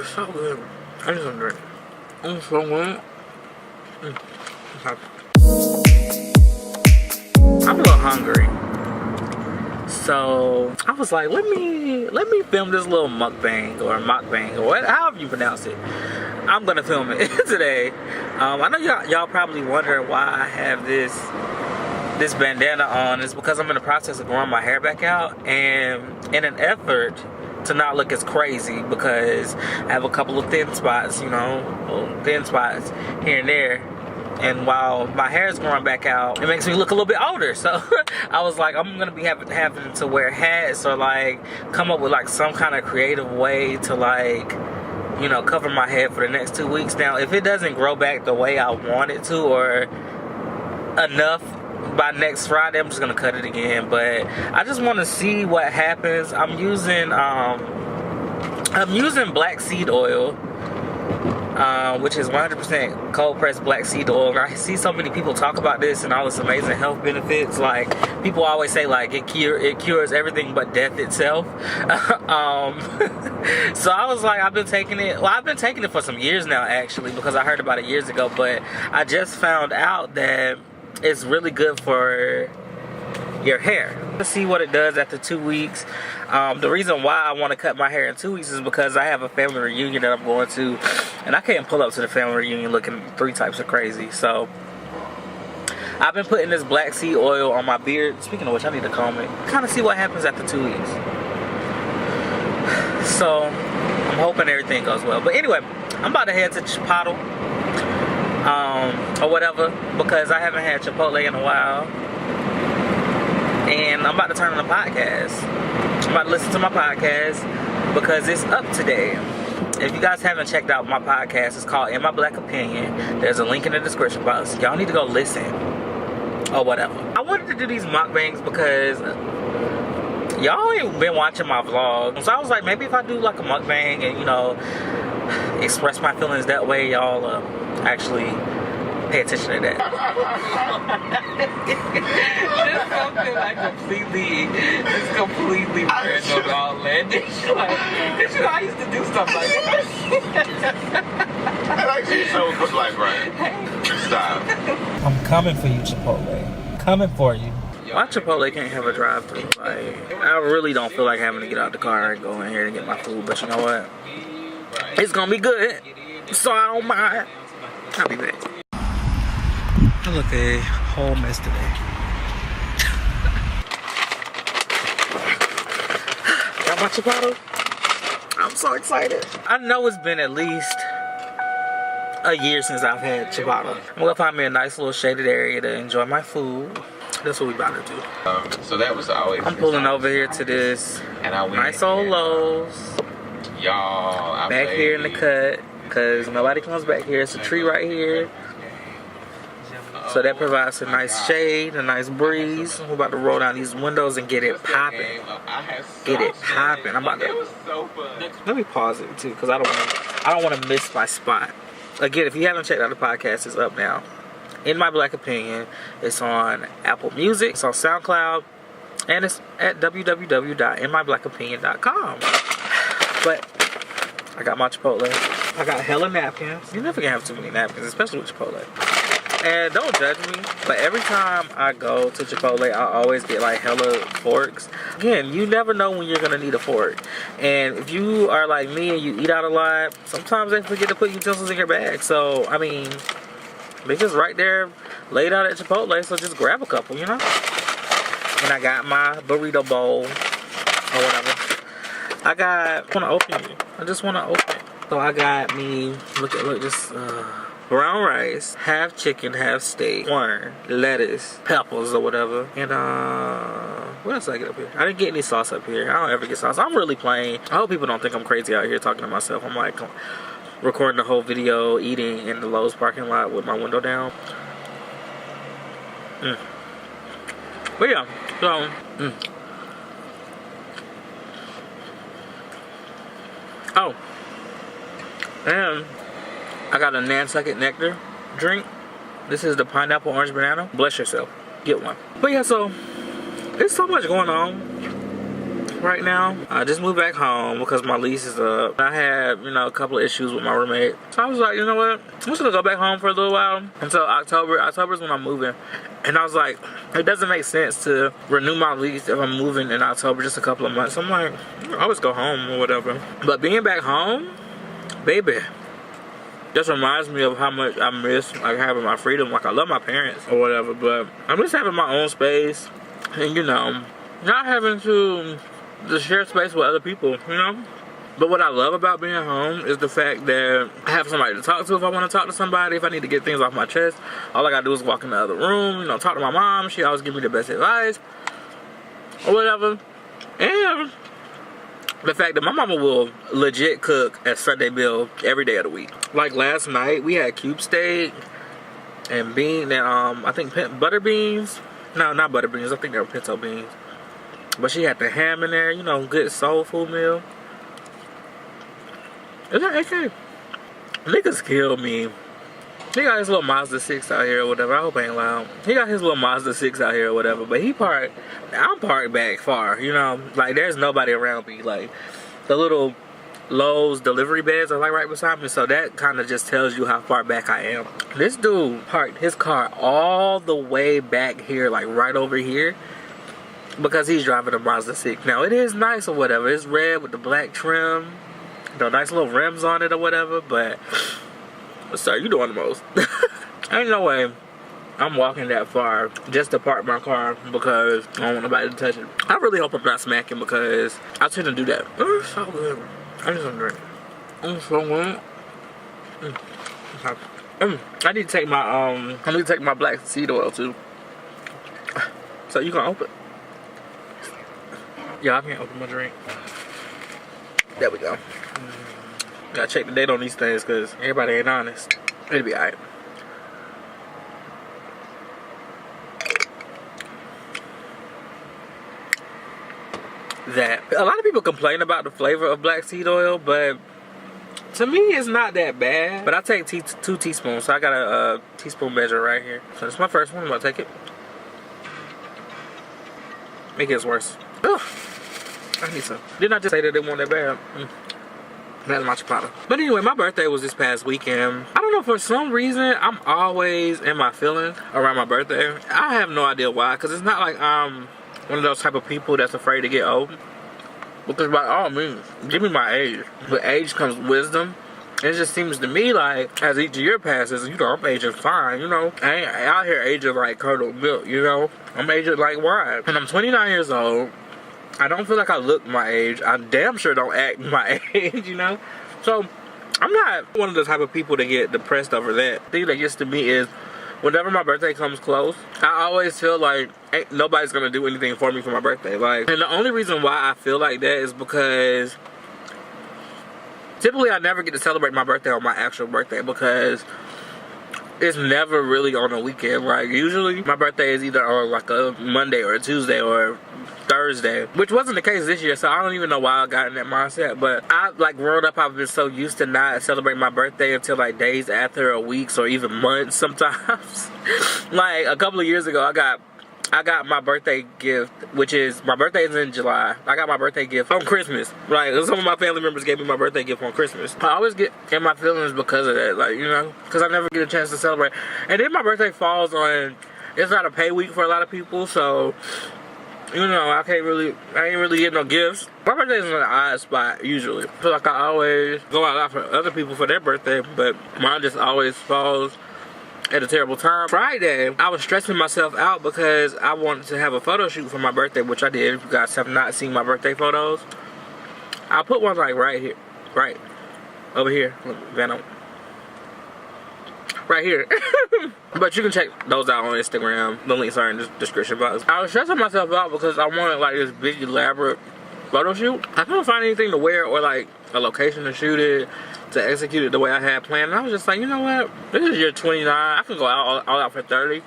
It's so good. I need some drink. I'm so good. I'm a little hungry. So I was like, let me film this little mukbang or mukbang or however you pronounce it. I'm gonna film it today. I know y'all probably wonder why I have this bandana on. It's because I'm in the process of growing my hair back out, and in an effort to not look as crazy, because I have a couple of thin spots, you know, thin spots here and there. And while my hair is growing back out, it makes me look a little bit older. So I was like, I'm gonna be having to wear hats or like come up with like some kind of creative way to like, you know, cover my head for the next 2 weeks. Now, if it doesn't grow back the way I want it to or enough by next Friday, I'm just gonna cut it again. But I just want to see what happens. I'm using black seed oil, which is 100% cold pressed black seed oil. I see so many people talk about this and all this amazing health benefits. Like, people always say like it cures everything but death itself. So I was like, I've been taking it for some years now, actually, because I heard about it years ago. But I just found out that it's really good for your hair. Let's see what it does after 2 weeks. The reason why I want to cut my hair in 2 weeks is because I have a family reunion that I'm going to, and I can't pull up to the family reunion looking 3 types of crazy. So I've been putting this black seed oil on my beard. Speaking of which, I need to comb it. Kind of see what happens after 2 weeks. So I'm hoping everything goes well. But anyway, I'm about to head to Chipotle or whatever, because I haven't had Chipotle in a while. And I'm about to turn on the podcast. I'm about to listen to my podcast because it's up today. If you guys haven't checked out my podcast, it's called In My Black Opinion. There's a link in the description box. Y'all need to go listen or whatever. I wanted to do these mukbangs because y'all ain't been watching my vlogs. So I was like, maybe if I do like a mukbang and, you know, express my feelings that way, y'all actually pay attention to that. Just something like completely random, outlandish. Like, you know, I used to do stuff like that. I like you so much, like, Brian. Stop. I'm coming for you, Chipotle. Coming for you. My Chipotle can't have a drive-thru. Like, I really don't feel like having to get out the car and go in here and get my food. But you know what? It's gonna be good, so I don't mind. I'll be back. I look a whole mess today. Got my Chipotle. I'm so excited. I know it's been at least a year since I've had Chipotle. I'm gonna find me a nice little shaded area to enjoy my food. That's what we about to do. So that was always. I'm pulling over here to this nice old Lowe's. Y'all, back here in the cut, cause nobody comes back here. It's a tree right here. So that provides a nice shade, a nice breeze. We're about to roll down these windows and get it popping. Get it popping. I'm about to. Let me pause it too, cause I don't want to miss my spot. Again, if you haven't checked out the podcast, it's up now. In My Black Opinion, it's on Apple Music, it's on SoundCloud, and it's at www.inmyblackopinion.com. But I got my Chipotle. I got hella napkins. You never can have too many napkins, especially with Chipotle. And don't judge me, but every time I go to Chipotle, I always get like hella forks. Again, you never know when you're gonna need a fork. And if you are like me and you eat out a lot, sometimes they forget to put utensils in your bag. So, I mean, they just right there laid out at Chipotle, so just grab a couple, you know? And I got my burrito bowl or whatever. I just wanna open it. So I got me, look, just brown rice, half chicken, half steak, corn, lettuce, peppers or whatever, and what else did I get up here? I didn't get any sauce up here. I don't ever get sauce. I'm really plain. I hope people don't think I'm crazy out here talking to myself. I'm like recording the whole video eating in the Lowe's parking lot with my window down. But yeah, so oh, and I got a Nantucket Nectar drink. This is the pineapple orange banana. Bless yourself. Get one. But yeah, so there's so much going on. right now. I just moved back home because my lease is up. I had, you know, a couple of issues with my roommate. So I was like, you know what? I'm just gonna go back home for a little while until October. October is when I'm moving. And I was like, it doesn't make sense to renew my lease if I'm moving in October, just a couple of months. I'm like, I'll always go home or whatever. But being back home, baby, just reminds me of how much I miss like having my freedom. Like I love my parents or whatever, but I'm just having my own space, and you know, not having to share space with other people, you know. But what I love about being home is the fact that I have somebody to talk to if I want to talk to somebody. If I need to get things off my chest, all I gotta do is walk in the other room, you know, talk to my mom. She always give me the best advice or whatever. And the fact that my mama will legit cook a Sunday meal every day of the week. Like last night, we had cube steak and bean and I think butter beans. No, not butter beans. I think they were pinto beans. But she had the ham in there, you know, good soul food meal. Is that AK? Niggas kill me. He got his little Mazda 6 out here or whatever. I hope I ain't loud. He got his little Mazda 6 out here or whatever. But he parked, I'm parked back far, you know. Like, there's nobody around me. Like, the little Lowe's delivery beds are like right beside me. So that kind of just tells you how far back I am. This dude parked his car all the way back here, like right over here. Because he's driving a Mazda 6. Now, it is nice or whatever. It's red with the black trim. The nice little rims on it or whatever, but sir, you doing the most. Ain't no way I'm walking that far just to park my car because I don't want nobody to touch it. I really hope I'm not smacking because I tend to do that. Oh, it's so good. I just want to drink. It's so good. I need to take my black seed oil too. So you gonna open? Yeah, I can't open my drink. There we go. Gotta check the date on these things because everybody ain't honest. It'll be alright. That a lot of people complain about the flavor of black seed oil, but to me it's not that bad. But I take 2 teaspoons, so I got a teaspoon measure right here. So this is my first one. I'm gonna take it. It gets worse. Ugh. I need some. Didn't I just say that it wasn't that bad? That's my Chipotle. But anyway, my birthday was this past weekend. I don't know, for some reason, I'm always in my feelings around my birthday. I have no idea why, because it's not like I'm one of those type of people that's afraid to get old. Because by all means, give me my age. With age comes wisdom. It just seems to me like, as each year passes, you know, I'm aging fine, you know. I ain't out here aging like curdled milk, you know. I'm aging like wine. And I'm 29 years old. I don't feel like I look my age. I damn sure don't act my age, you know? So, I'm not one of the type of people that get depressed over that. The thing that gets to me is, whenever my birthday comes close, I always feel like ain't nobody's gonna do anything for me for my birthday. Like, and the only reason why I feel like that is because typically I never get to celebrate my birthday on my actual birthday because it's never really on a weekend. Like, usually my birthday is either on like a Monday or a Tuesday or Thursday, which wasn't the case this year, so I don't even know why I got in that mindset. But I, like, growing up, I've been so used to not celebrating my birthday until like days after, or weeks, or even months sometimes. Like a couple of years ago, I got my birthday gift, which is, my birthday is in July. I got my birthday gift on Christmas. Like, some of my family members gave me my birthday gift on Christmas. I always get in my feelings because of that, like, you know, because I never get a chance to celebrate. And then my birthday falls on, it's not a pay week for a lot of people, so, you know, I ain't really getting no gifts. My birthday is in an odd spot, usually. I feel like I always go out for other people for their birthday, but mine just always falls at a terrible time. Friday, I was stressing myself out because I wanted to have a photo shoot for my birthday, which I did. If you guys have not seen my birthday photos, I'll put one like right here, right over here. Look, Venom. Right here. But you can check those out on Instagram. The links are in the description box. I was stressing myself out because I wanted like this big elaborate photo shoot. I couldn't find anything to wear or like a location to shoot it, to execute it the way I had planned. And I was just like, you know what? This is year 29. I can go all out for 30.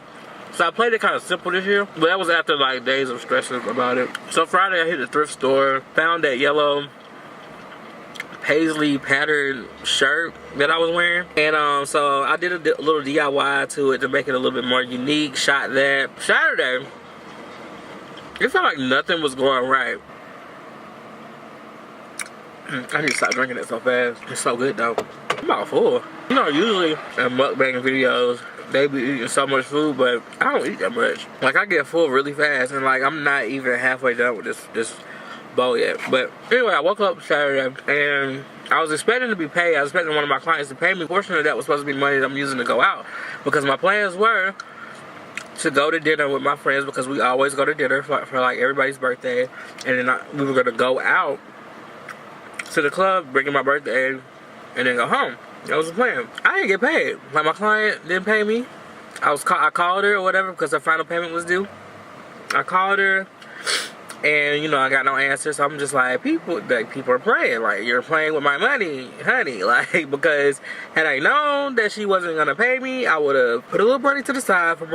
So I played it kind of simple this year. But that was after like days of stressing about it. So Friday I hit the thrift store, found that yellow paisley patterned shirt that I was wearing, and so I did a little DIY to it to make it a little bit more unique. Shot that. Saturday, it felt like nothing was going right. I need to stop drinking it so fast. It's so good though. I'm about full. You know, usually in mukbang videos, they be eating so much food, but I don't eat that much. Like, I get full really fast, and like, I'm not even halfway done with this bowl yet. But anyway, I woke up Saturday, and I was expecting to be paid. I was expecting one of my clients to pay me. A portion of that was supposed to be money that I'm using to go out, because my plans were to go to dinner with my friends, because we always go to dinner for like everybody's birthday, and then we were going to go out to the club, bringing my birthday, and then go home. That was the plan. I didn't get paid. Like, my client didn't pay me. I called her or whatever, because her final payment was due. I called her, and you know, I got no answer. So I'm just like, people are playing. Like, you're playing with my money, honey. Like, because had I known that she wasn't gonna pay me, I would have put a little money to the side for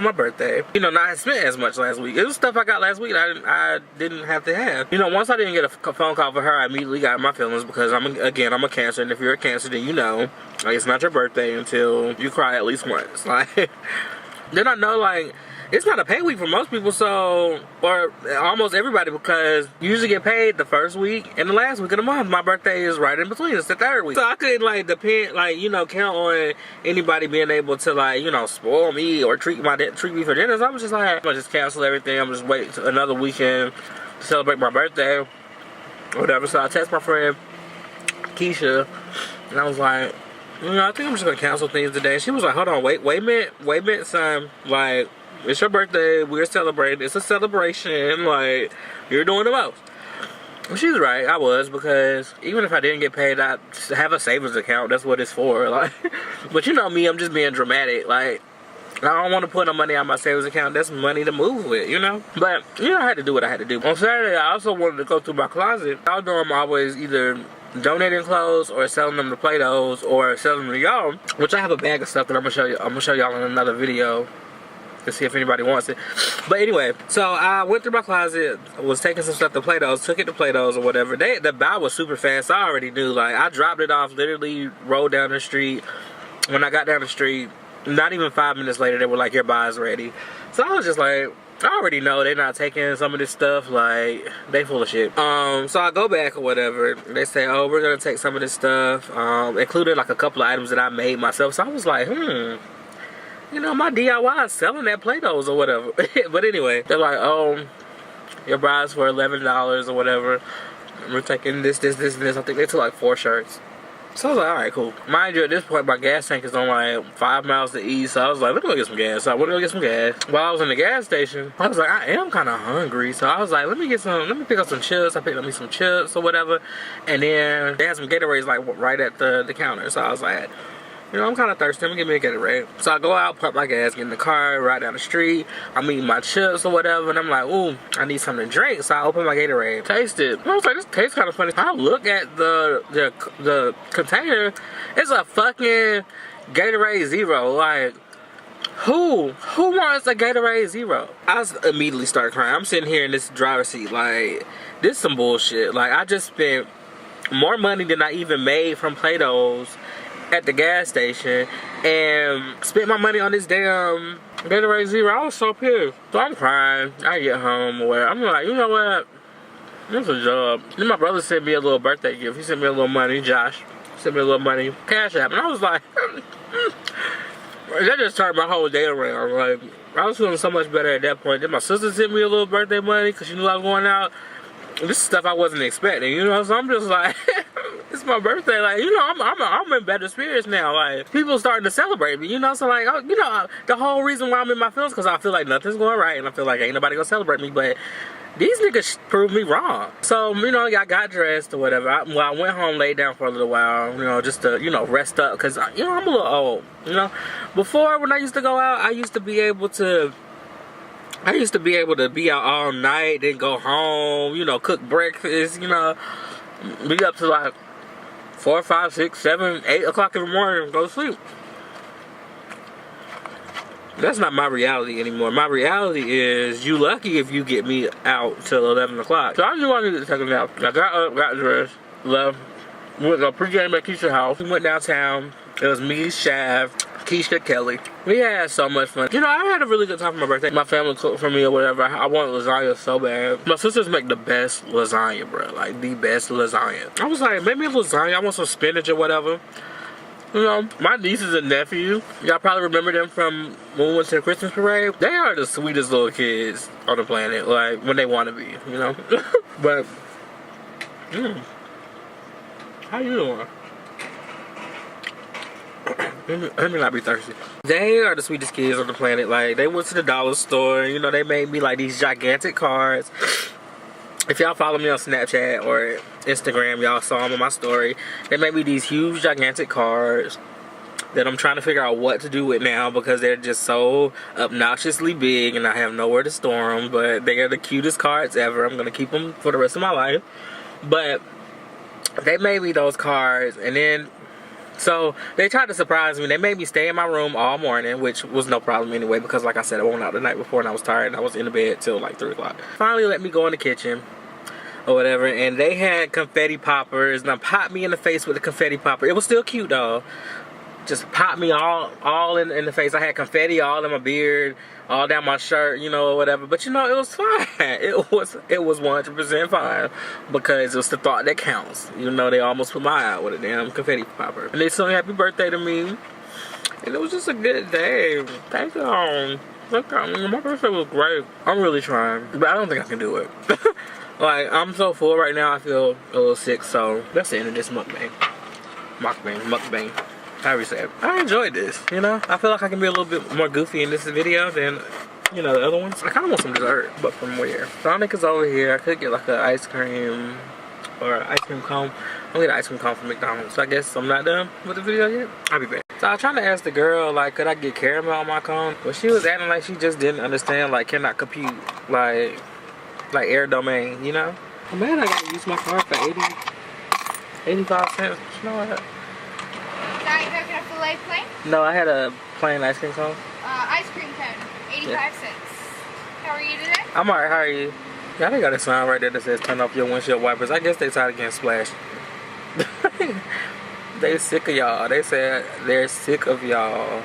my birthday. You know, not spent as much last week. It was stuff I got last week that I didn't have to have. You know, once I didn't get a phone call for her, I immediately got my feelings, because I'm a Cancer, and if you're a Cancer, then you know, like, it's not your birthday until you cry at least once. Like, then I know, like, it's not a pay week for most people, so, or almost everybody, because you usually get paid the first week and the last week of the month. My birthday is right in between. It's the third week. So I couldn't, like, depend, like, you know, count on anybody being able to, like, you know, spoil me or treat me for dinner. So I was just like, I'm gonna just cancel everything. I'm just waiting to another weekend to celebrate my birthday or whatever. So I text my friend Keisha, and I was like, you know, I think I'm just gonna cancel things today. And she was like, hold on, wait a minute, son. Like, it's your birthday, we're celebrating, it's a celebration, like, you're doing the most. And she's right, I was, because even if I didn't get paid, I have a savings account, that's what it's for, like, but you know me, I'm just being dramatic, like, I don't want to put no money on my savings account, that's money to move with, you know, but, you know, I had to do what I had to do. On Saturday, I also wanted to go through my closet. Although I'm always either donating clothes or selling them to Play-Dohs or selling them to y'all, which I have a bag of stuff that I'm gonna show y'all in another video to see if anybody wants it. But anyway, so I went through my closet, was taking some stuff to Play-Dohs, took it to Play-Dohs or whatever. The buy was super fast, so I already knew. Like, I dropped it off, literally rolled down the street. When I got down the street, not even 5 minutes later, they were like, your buy is ready. So I was just like, I already know they're not taking some of this stuff, like, they full of shit. So I go back or whatever, they say, oh, we're gonna take some of this stuff, including like a couple of items that I made myself. So I was like, you know, my DIY is selling at Play-Dohs or whatever. But anyway, they're like, oh, your bride's for $11 or whatever. We're taking this, and this. I think they took like 4 shirts. So I was like, alright, cool. Mind you, at this point, my gas tank is on like 5 miles to east. So I was like, let me go get some gas. So I went to go get some gas. While I was in the gas station, I was like, I am kind of hungry. So I was like, let me pick up some chips. I picked up me some chips or whatever. And then they had some Gatorades like right at the counter. So I was like, you know, I'm kind of thirsty. Let me get me a Gatorade. So I go out, pump my gas, get in the car, ride down the street. I'm eating my chips or whatever, and I'm like, ooh, I need something to drink. So I open my Gatorade, taste it. I was like, this tastes kind of funny. I look at the container. It's a fucking Gatorade Zero. Like, who wants a Gatorade Zero? I immediately started crying. I'm sitting here in this driver's seat, like, this is some bullshit. Like, I just spent more money than I even made from Play-Dohs at the gas station and spent my money on this damn Gatorade Zero. I was so pissed. So I'm crying. I get home or whatever. I'm like, you know what? It's a job. Then my brother sent me a little birthday gift. He sent me a little money. Josh sent me a little money. Cash App. And I was like, that just turned my whole day around. Like, I was feeling so much better at that point. Then my sister sent me a little birthday money because she knew I was going out. This is stuff I wasn't expecting, you know, so I'm just like, it's my birthday, like, you know, I'm in better spirits now, like, people starting to celebrate me, you know, so like, you know, the whole reason why I'm in my feelings, because I feel like nothing's going right, and I feel like ain't nobody gonna celebrate me, but these niggas proved me wrong. So, you know, I got dressed or whatever. I went home, laid down for a little while, you know, just to, you know, rest up, because, you know, I'm a little old, you know. Before, when I used to go out, I used to be able to be out all night, then go home, you know, cook breakfast, you know, be up to like 4, 5, 6, 7, 8 o'clock in the morning and go to sleep. That's not my reality anymore. My reality is you lucky if you get me out till 11 o'clock. So I just wanted to take a nap. I got up, got dressed, left, went to pregame at Keisha's house. We went downtown. It was me, Shav, Keisha, Kelly. We had so much fun. You know, I had a really good time for my birthday. My family cooked for me or whatever. I wanted lasagna so bad. My sisters make the best lasagna, bro. Like, the best lasagna. I was like, maybe a lasagna. I want some spinach or whatever. You know, my nieces and nephews, y'all probably remember them from when we went to the Christmas parade. They are the sweetest little kids on the planet, like, when they want to be, you know? But, how you doing? Let me not be thirsty. They are the sweetest kids on the planet. Like, they went to the dollar store, you know, they made me, like, these gigantic cards. If y'all follow me on Snapchat or Instagram, y'all saw them on my story. They made me these huge, gigantic cards that I'm trying to figure out what to do with now because they're just so obnoxiously big and I have nowhere to store them. But they are the cutest cards ever. I'm going to keep them for the rest of my life. But they made me those cards, and then so they tried to surprise me. They made me stay in my room all morning, which was no problem anyway because, like I said, I went out the night before and I was tired and I was in the bed till like 3 o'clock. Finally let me go in the kitchen or whatever, and they had confetti poppers and I popped me in the face with the confetti popper. It was still cute though. Just popped me all in the face. I had confetti all in my beard, all down my shirt, you know, or whatever. But you know, it was fine. It was 100% fine because it's the thought that counts. You know, they almost put my eye out with a damn confetti popper. And they sung happy birthday to me, and it was just a good day. Thank you. My birthday was great. I'm really trying, but I don't think I can do it. Like, I'm so full right now. I feel a little sick. So that's the end of this mukbang. However you say it. I enjoyed this, you know? I feel like I can be a little bit more goofy in this video than, you know, the other ones. I kind of want some dessert, but from where? Sonic is over here. I could get like an ice cream or an ice cream cone. I'll get an ice cream cone from McDonald's. So I guess I'm not done with the video yet. I'll be back. So I was trying to ask the girl, like, could I get caramel on my cone? But she was acting like she just didn't understand, like, cannot compute, like air domain, you know? I'm mad I gotta use my card for 85 cents. You know what? Diet Coke and a filet plain? No, I had a plain ice cream cone. Ice cream cone, 85 cents. How are you today? I'm alright, how are you? Yeah, they got a sign right there that says turn off your windshield wipers. I guess they tired of getting splashed. They sick of y'all. They said they're sick of y'all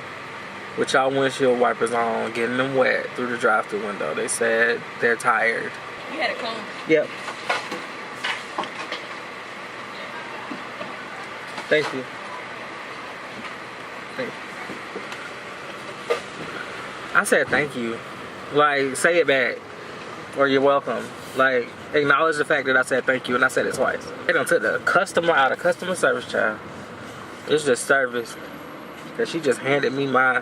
with y'all windshield wipers on, getting them wet through the drive-thru window. They said they're tired. You had a cone. Yep. Thank you. I said thank you. Like, say it back. Or you're welcome. Like, acknowledge the fact that I said thank you, and I said it twice. They done took the customer out of customer service, child. It's just service. That she just handed me my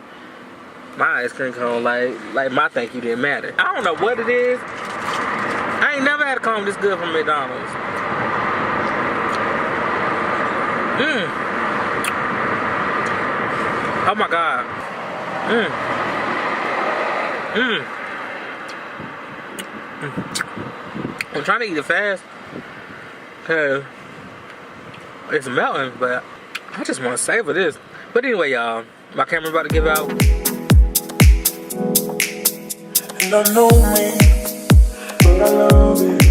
ice cream cone like my thank you didn't matter. I don't know what it is. I ain't never had a cone this good from McDonald's. Oh my God. I'm trying to eat it fast because it's melting, but I just want to savor this. But anyway, y'all, my camera about to give out. And I know me, but I love it.